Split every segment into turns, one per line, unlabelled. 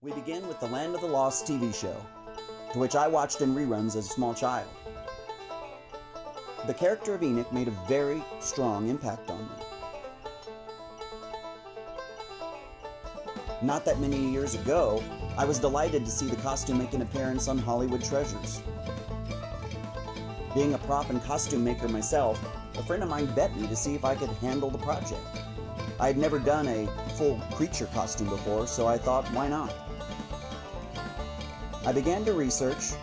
We begin with the Land of the Lost TV show, to which I watched in reruns as a small child. The character of Enik made a very strong impact on me. Not that many years ago, I was delighted to see the costume make an appearance on Hollywood Treasures. Being a prop and costume maker myself, a friend of mine bet me to see if I could handle the project. I had never done a full creature costume before, so I thought, why not? I began to research,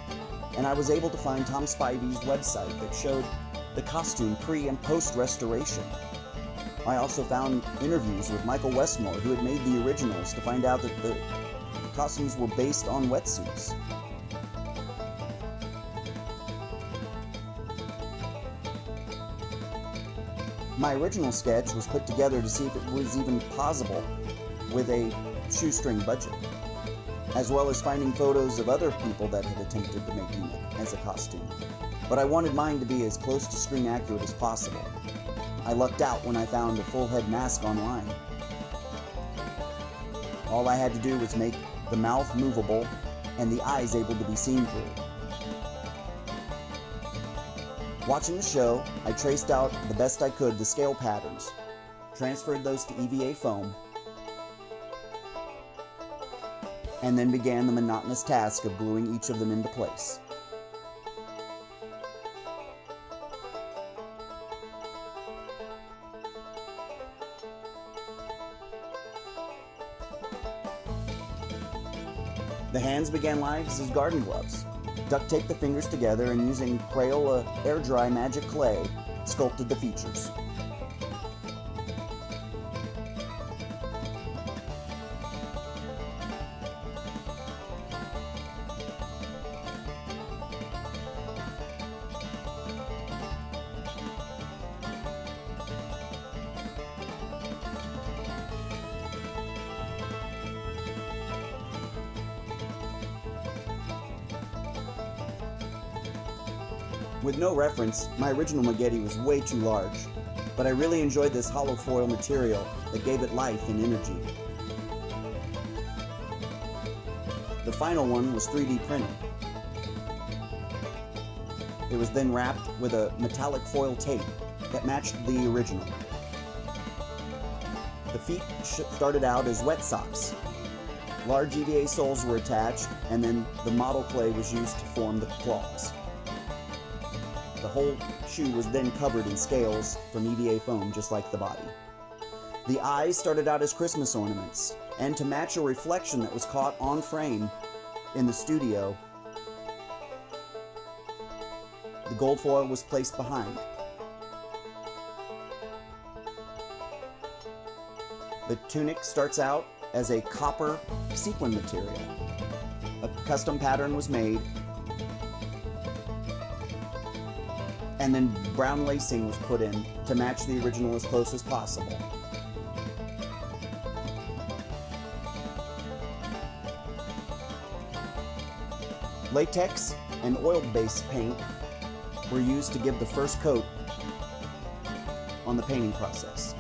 and I was able to find Tom Spivey's website that showed the costume pre- and post-restoration. I also found interviews with Michael Westmore, who had made the originals, to find out that the costumes were based on wetsuits. My original sketch was put together to see if it was even possible with a shoestring budget, as well as finding photos of other people that had attempted to make Enik as a costume. But I wanted mine to be as close to screen accurate as possible. I lucked out when I found a full head mask online. All I had to do was make the mouth movable and the eyes able to be seen through. Watching the show, I traced out the best I could the scale patterns, transferred those to EVA foam, and then began the monotonous task of gluing each of them into place. The hands began life as garden gloves. Duct taped the fingers together and using Crayola air dry magic clay, sculpted the features. With no reference, my original Magetti was way too large, but I really enjoyed this hollow foil material that gave it life and energy. The final one was 3D printed. It was then wrapped with a metallic foil tape that matched the original. The feet started out as wet socks. Large EVA soles were attached, and then the model clay was used to form the claws. The whole shoe was then covered in scales from EVA foam, just like the body. The eyes started out as Christmas ornaments, and to match a reflection that was caught on frame in the studio, the gold foil was placed behind. The tunic starts out as a copper sequin material. A custom pattern was made, and then brown lacing was put in to match the original as close as possible. Latex and oil-based paint were used to give the first coat on the painting process.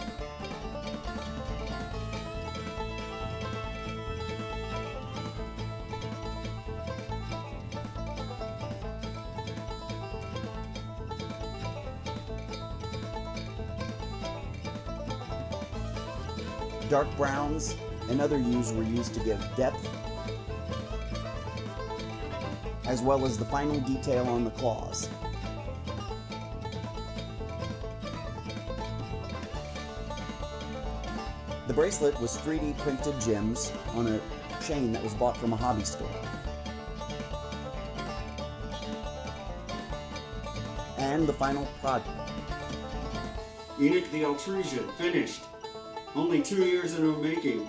Dark browns and other hues were used to give depth, as well as the final detail on the claws. The bracelet was 3D printed gems on a chain that was bought from a hobby store. And the final product.
Enik the Altrusian, finished. Only 2 years in the making.